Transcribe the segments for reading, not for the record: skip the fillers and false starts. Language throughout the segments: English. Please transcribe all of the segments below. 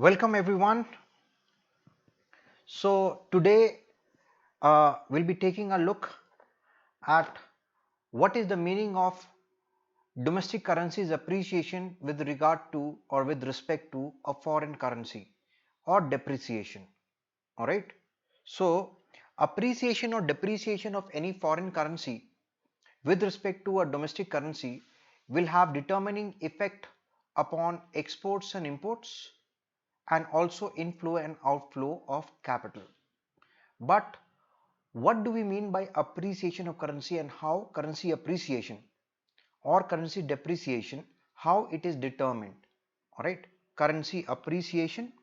Welcome everyone. So today we'll be taking a look at what is the meaning of domestic currency's appreciation with regard to or with respect to a foreign currency or depreciation. All right. So appreciation or depreciation of any foreign currency with respect to a domestic currency will have determining effect upon exports and imports and also inflow and outflow of capital. But what do we mean by appreciation of currency and how currency appreciation or currency depreciation, how it is determined? All right, currency appreciation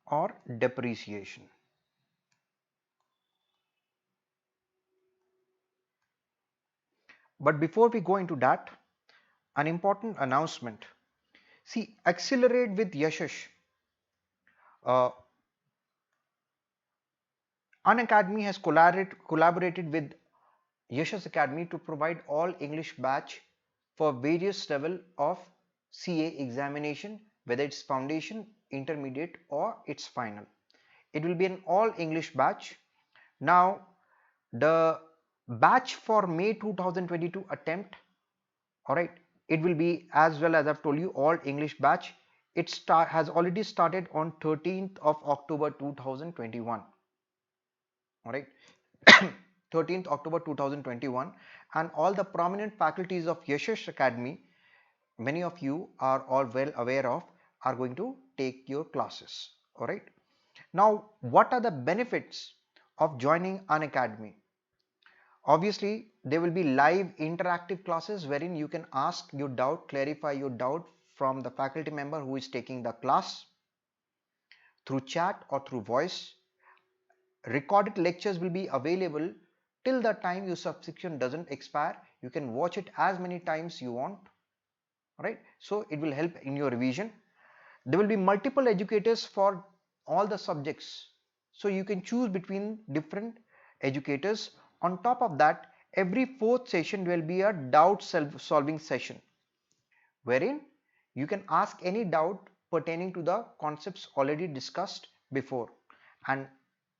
or depreciation. But before we go into that, an important announcement. See, Accelerate with Yashash. Uh, Unacademy has collaborated with Yashash Academy to provide all English batch for various level of CA examination, whether it's foundation, intermediate or it's final. It will be an all English batch. Now the batch for May 2022 attempt, all right, it will be as well as I've told you all English batch. It has already started on 13th of October 2021. All right. 13th October 2021, and all the prominent faculties of Yashash Academy, many of you are all well aware of, are going to take your classes. All right. Now, what are the benefits of joining an academy? Obviously, there will be live interactive classes wherein you can ask your doubt, clarify your doubt from the faculty member who is taking the class through chat or through voice. Recorded lectures will be available till the time your subscription doesn't expire. You can watch it as many times you want, right? So it will help in your revision. There will be multiple educators for all the subjects, so you can choose between different educators. On top of that, every fourth session will be a doubt solving session wherein you can ask any doubt pertaining to the concepts already discussed before. And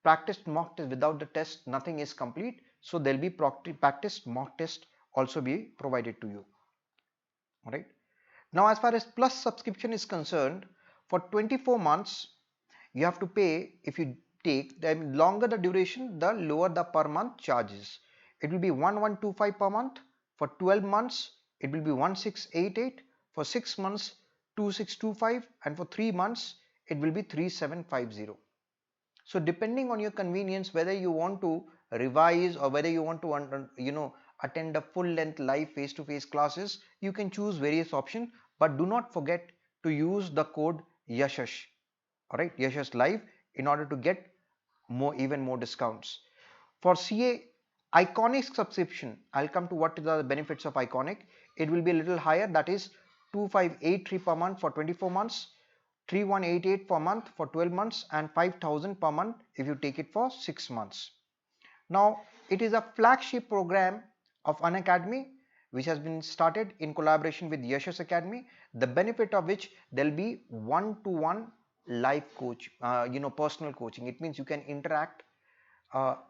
practiced mock test, without the test nothing is complete, so there will be practiced mock test also be provided to you. All right. Now as far as plus subscription is concerned, for 24 months you have to pay. If you take the longer the duration, the lower the per month charges. It will be 1125 per month. For 12 months it will be 1688. For 6 months 2625, and for 3 months it will be 3750. So depending on your convenience, whether you want to revise or whether you want to attend a full length live face to face classes, you can choose various options, but do not forget to use the code Yashash, all right, Yashash Live, in order to get even more discounts. For CA Iconic subscription, I'll come to what are the benefits of Iconic. It will be a little higher, that is 2583 per month for 24 months, 3188 per month for 12 months, and 5000 per month if you take it for 6 months. Now it is a flagship program of Unacademy which has been started in collaboration with Yashash Academy, the benefit of which there will be one-to-one live coach, personal coaching. It means you can interact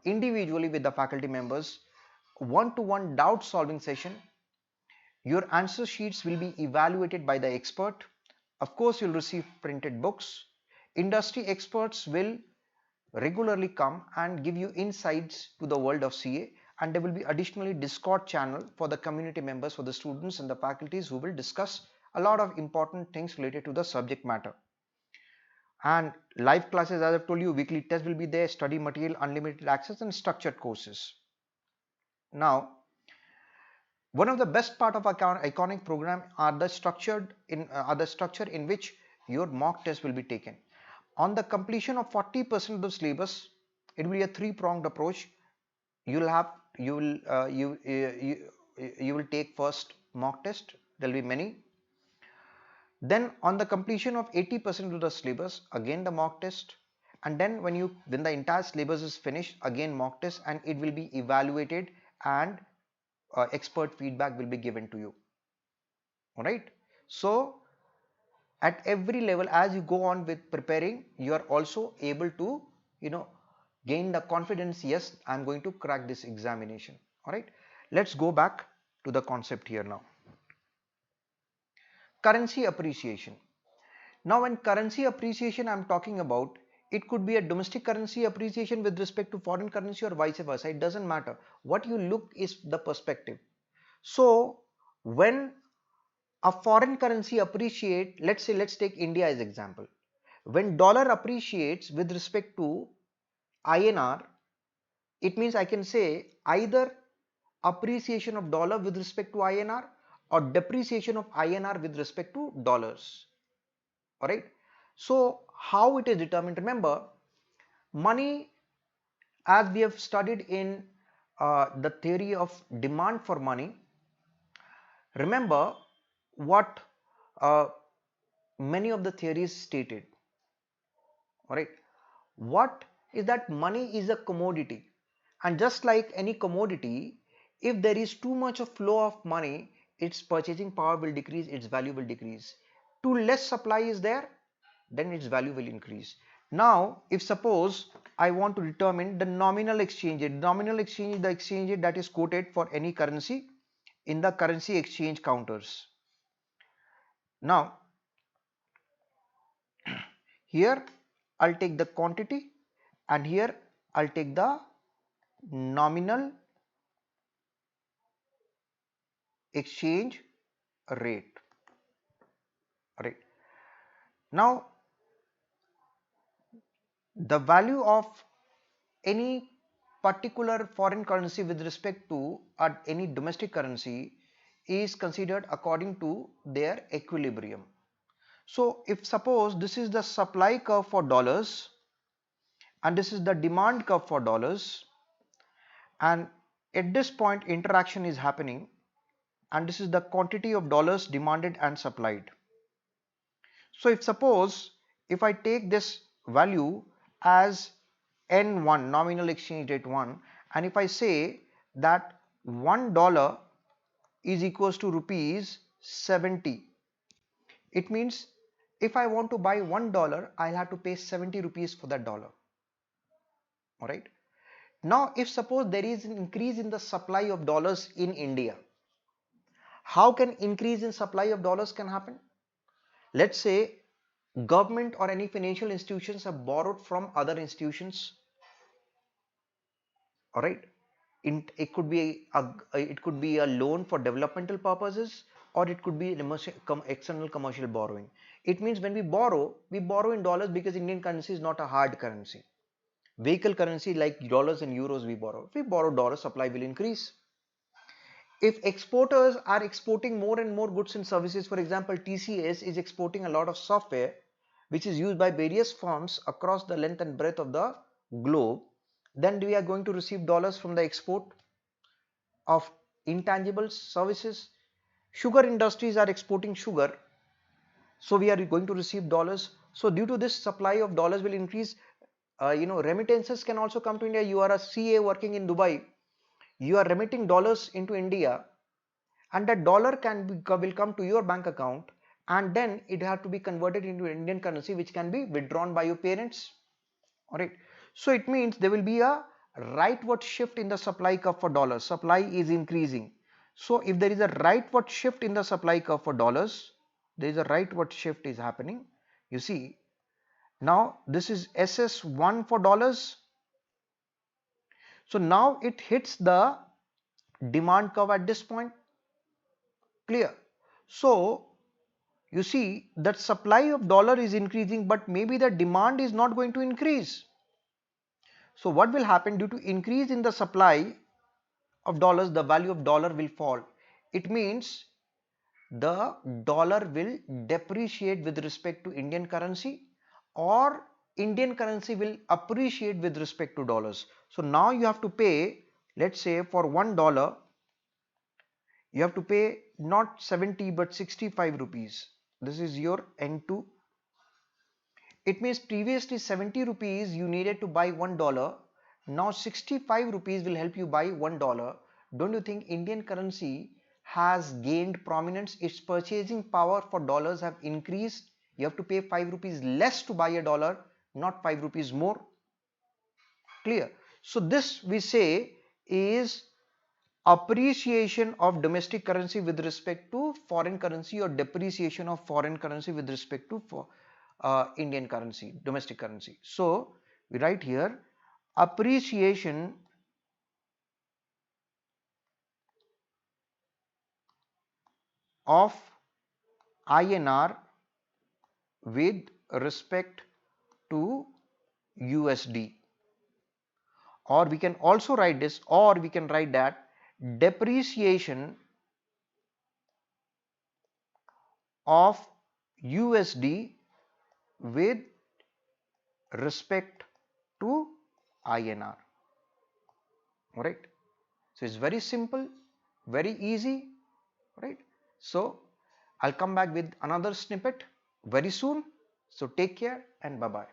individually with the faculty members, one-to-one doubt solving session. Your answer sheets will be evaluated by the expert. Of course, you'll receive printed books. Industry experts will regularly come and give you insights to the world of CA, and there will be additionally Discord channel for the community members, for the students and the faculties who will discuss a lot of important things related to the subject matter. And live classes, as I've told you, weekly tests will be there, study material, unlimited access, and structured courses. Now, one of the best part of Iconic program are the structure in which your mock test will be taken. On the completion of 40% of the syllabus, it will be a three-pronged approach. You will take first mock test. There will be many. Then on the completion of 80% of the syllabus, again the mock test. and then when the entire syllabus is finished, again mock test, and it will be evaluated, and expert feedback will be given to you. All right. So at every level, as you go on with preparing, you are also able to, gain the confidence. Yes, I'm going to crack this examination. All right. Let's go back to the concept here now. Currency appreciation. Now, when currency appreciation I'm talking about, it could be a domestic currency appreciation with respect to foreign currency or vice versa. It doesn't matter. What you look is the perspective. So when a foreign currency appreciate, let's take India as example. When dollar appreciates with respect to INR, it means I can say either appreciation of dollar with respect to INR or depreciation of INR with respect to dollars. All right. So how it is determined? Remember, money, as we have studied in the theory of demand for money. Remember what many of the theories stated. All right. What is that? Money is a commodity, and just like any commodity, if there is too much of flow of money, its purchasing power will decrease, its value will decrease. Too less supply is there, then its value will increase. Now if suppose I want to determine the nominal exchange rate. Nominal exchange is the exchange rate that is quoted for any currency in the currency exchange counters. Now here I'll take the quantity, and here I'll take the nominal exchange rate. Right. Now the value of any particular foreign currency with respect to any domestic currency is considered according to their equilibrium. So if suppose this is the supply curve for dollars and this is the demand curve for dollars, and at this point interaction is happening, and this is the quantity of dollars demanded and supplied. So if suppose if I take this value as N1, nominal exchange rate 1, and if I say that $1 is equals to rupees 70, it means if I want to buy $1, I'll have to pay 70 rupees for that dollar. All right. Now if suppose there is an increase in the supply of dollars in India, how can increase in supply of dollars can happen? Let's say government or any financial institutions have borrowed from other institutions. All right. It could be a loan for developmental purposes, or it could be external commercial borrowing. It means when we borrow in dollars because Indian currency is not a hard currency. Vehicle currency like dollars and euros we borrow. If we borrow dollars, supply will increase. If exporters are exporting more and more goods and services, for example, TCS is exporting a lot of software which is used by various firms across the length and breadth of the globe, then we are going to receive dollars from the export of intangible services. Sugar industries are exporting sugar, so we are going to receive dollars. So due to this, supply of dollars will increase. Remittances can also come to India. You are a CA working in Dubai, you are remitting dollars into India, and that dollar will come to your bank account, and then it has to be converted into Indian currency, which can be withdrawn by your parents. All right. So it means there will be a rightward shift in the supply curve for dollars. Supply is increasing. So if there is a rightward shift in the supply curve for dollars, there is a rightward shift is happening. You see, now this is SS1 for dollars. So now it hits the demand curve at this point. Clear? So you see that supply of dollar is increasing, but maybe the demand is not going to increase. So what will happen? Due to increase in the supply of dollars, the value of dollar will fall. It means the dollar will depreciate with respect to Indian currency, or Indian currency will appreciate with respect to dollars. So now you have to pay, let's say for $1 you have to pay not 70 but 65 rupees. This is your N2. It means previously 70 rupees you needed to buy $1. Now 65 rupees will help you buy $1. Don't you think Indian currency has gained prominence? Its purchasing power for dollars have increased. You have to pay 5 rupees less to buy a dollar, not 5 rupees more. Clear? So this we say is appreciation of domestic currency with respect to foreign currency, or depreciation of foreign currency with respect to Indian currency, domestic currency. So we write here appreciation of INR with respect to USD, or we can also write this, or we can write that depreciation of USD with respect to INR. Alright, so it's very simple, very easy, right? So I'll come back with another snippet very soon. So take care and bye bye.